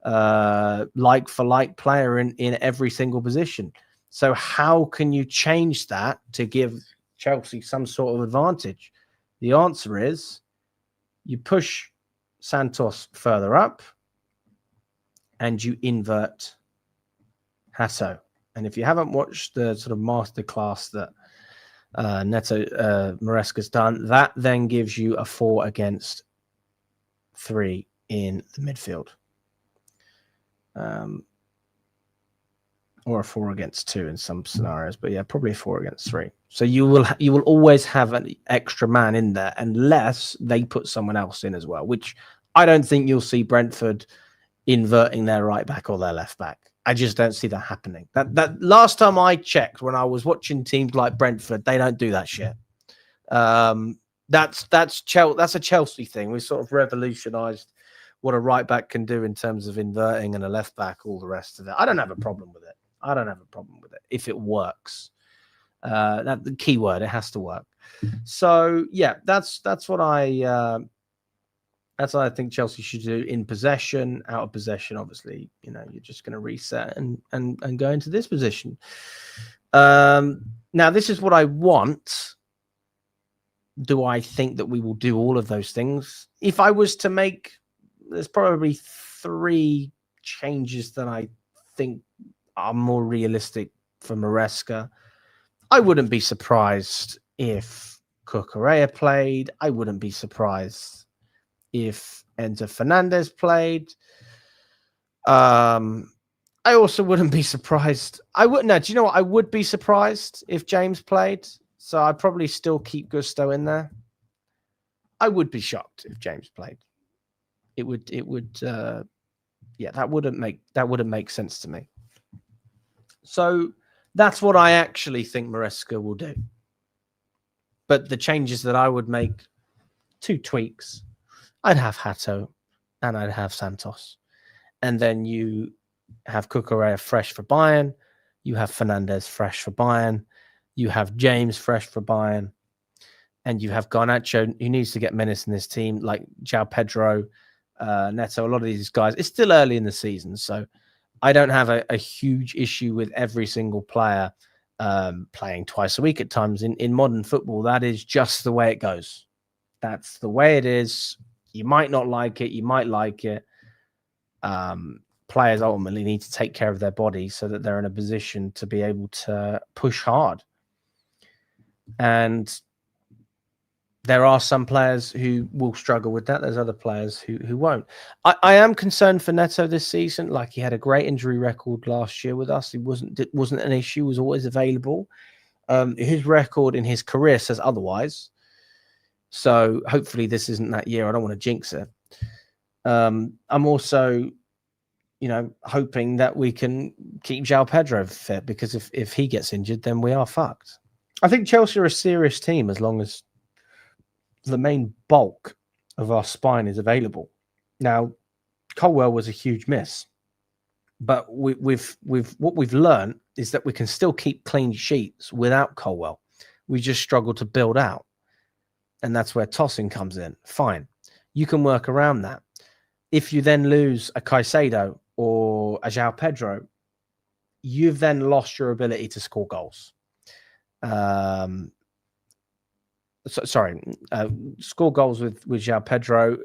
like for like player in every single position. So how can you change that to give Chelsea some sort of advantage? The answer is you push Santos further up and you invert Hasso. And if you haven't watched the sort of masterclass that Maresca's done, that then gives you a 4 against 3 in the midfield. Or a 4 against 2 in some scenarios, but yeah, probably a 4 against 3. So you will always have an extra man in there unless they put someone else in as well, which I don't think you'll see Brentford inverting their right back or their left back. I just don't see that happening. That last time I checked, when I was watching teams like Brentford, they don't do that shit. That's a Chelsea thing. We sort of revolutionized what a right back can do in terms of inverting, and a left back, all the rest of it. I don't have a problem with it. If it works. That the key word, it has to work. So yeah, that's what I think Chelsea should do in possession. Out of possession, obviously, you're just going to reset and go into this position. Now, this is what I want. Do I think that we will do all of those things? If I was to make, there's probably 3 changes that I think are more realistic for Maresca. I wouldn't be surprised if Cucurella played. I wouldn't be surprised if Enzo Fernandez played. I also wouldn't be surprised. Do you know what? I would be surprised if James played. So I'd probably still keep Gusto in there. I would be shocked if James played. It would that wouldn't make sense to me. So that's what I actually think Maresca will do. But the changes that I would make, 2 tweaks. I'd have Hato and I'd have Santos. And then you have Cucurella fresh for Bayern. You have Fernandez fresh for Bayern. You have James fresh for Bayern. And you have Garnacho, who needs to get minutes in this team, like João Pedro, Neto, a lot of these guys. It's still early in the season, so I don't have a huge issue with every single player playing twice a week at times. In modern football, that is just the way it goes. That's the way it is. You might not like it. You might like it. players ultimately need to take care of their bodies so that they're in a position to be able to push hard. And there are some players who will struggle with that. There's other players who won't. I am concerned for Neto this season. Like, he had a great injury record last year with us. It wasn't an issue. Was always available. His record in his career says otherwise. So hopefully this isn't that year. I don't want to jinx it. I'm also, hoping that we can keep João Pedro fit, because if he gets injured, then we are fucked. I think Chelsea are a serious team as long as the main bulk of our spine is available. Now, Colwell was a huge miss, but what we've learned is that we can still keep clean sheets without Colwell. We just struggle to build out, and that's where tossing comes in. Fine, you can work around that. If you then lose a Caicedo or a João Pedro, you've then lost your ability to score goals. Score goals with João Pedro,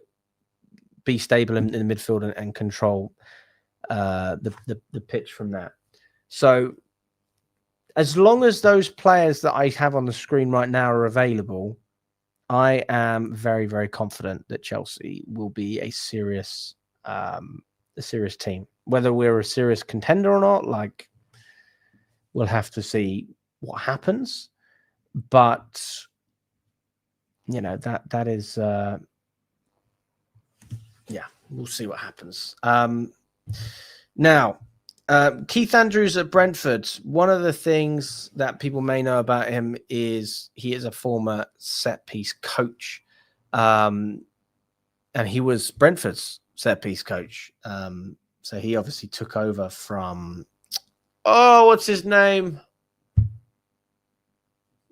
be stable in the midfield and control the pitch from that. So as long as those players that I have on the screen right now are available, I am very, very confident that Chelsea will be a serious team. Whether we're a serious contender or not, like, we'll have to see what happens. But that is we'll see what happens. Now, Keith Andrews at Brentford. One of the things that people may know about him is he is a former set piece coach, and he was Brentford's set piece coach. So he obviously took over from what's his name?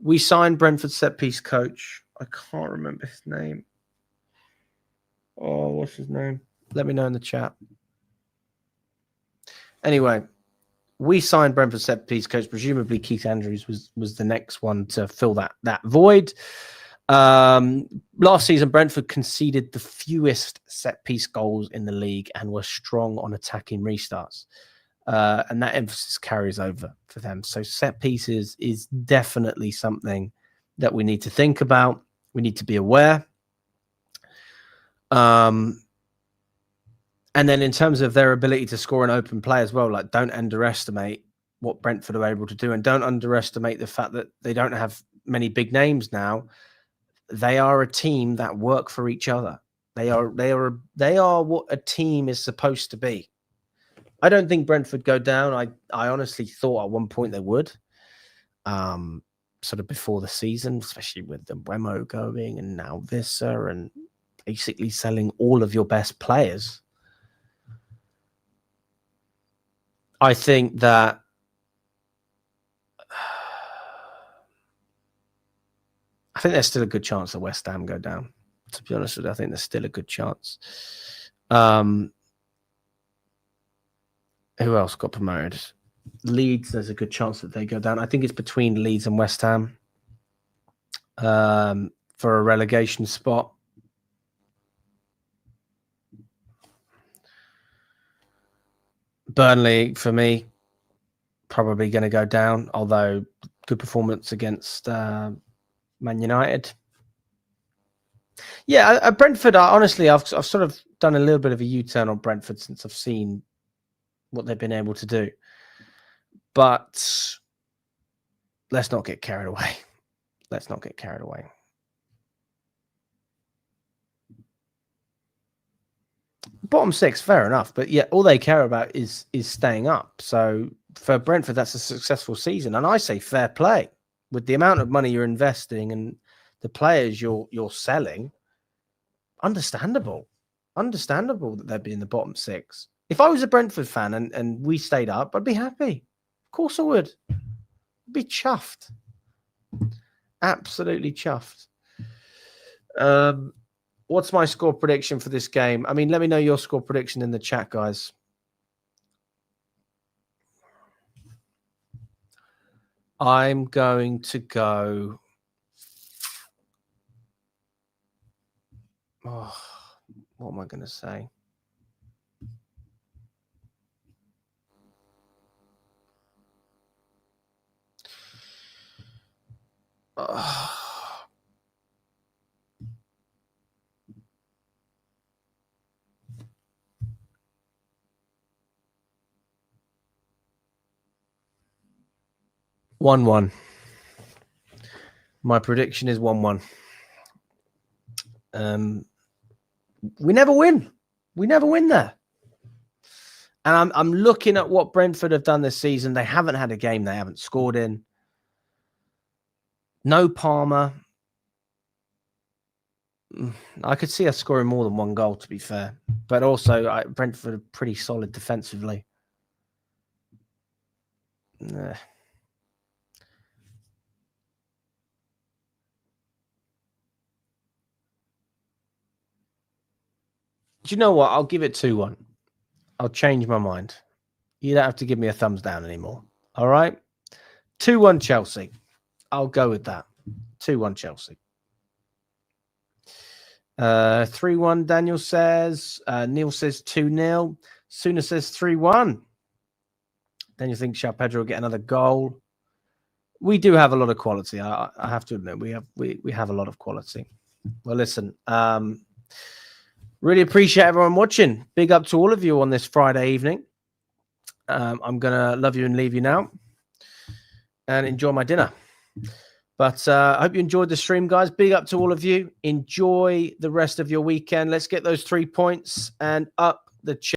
We signed Brentford set piece coach. I can't remember his name. What's his name? Let me know in the chat. Anyway, we signed Brentford set piece coach. Presumably Keith Andrews was the next one to fill that void. Last season, Brentford conceded the fewest set piece goals in the league and were strong on attacking restarts. And that emphasis carries over for them. So set pieces is definitely something that we need to think about. We need to be aware. And then in terms of their ability to score an open play as well, like, don't underestimate what Brentford are able to do, and don't underestimate the fact that they don't have many big names now. They are a team that work for each other. They are what a team is supposed to be. I don't think Brentford go down. I honestly thought at one point they would, sort of before the season, especially with the Wemo going and now Visser and basically selling all of your best players. I think that there's still a good chance that West Ham go down. To be honest with you, I think there's still a good chance. Who else got promoted? Leeds, there's a good chance that they go down. I think it's between Leeds and West Ham for a relegation spot. Burnley, for me, probably going to go down, although good performance against Man United. Yeah, Brentford, honestly, I've sort of done a little bit of a U-turn on Brentford since I've seen what they've been able to do. But let's not get carried away. Bottom six, fair enough. But yeah, all they care about is staying up. So for Brentford, that's a successful season. And I say fair play. With the amount of money you're investing and the players you're selling, understandable that they'd be in the bottom six. If I was a Brentford fan and we stayed up, I'd be happy. Of course I would. I'd be chuffed. Absolutely chuffed. What's my score prediction for this game? I mean, let me know your score prediction in the chat, guys. I'm going to go... what am I going to say? 1-1. My prediction is 1-1. We never win. We never win there. And I'm looking at what Brentford have done this season. They haven't had a game they haven't scored in. No Palmer. I could see us scoring more than one goal, to be fair. But also, Brentford are pretty solid defensively. Do you know what? I'll give it 2-1. I'll change my mind. You don't have to give me a thumbs down anymore. All right? 2-1 Chelsea. I'll go with that. 2-1 Chelsea. 3-1 Daniel says. Neil says 2-0. Suna says 3-1. Daniel thinks João Pedro will get another goal. We do have a lot of quality. I have to admit, we have a lot of quality. Well, listen, really appreciate everyone watching. Big up to all of you on this Friday evening. I'm going to love you and leave you now and enjoy my dinner. But I hope you enjoyed the stream, guys. Big up to all of you. Enjoy the rest of your weekend. Let's get those 3 points and up the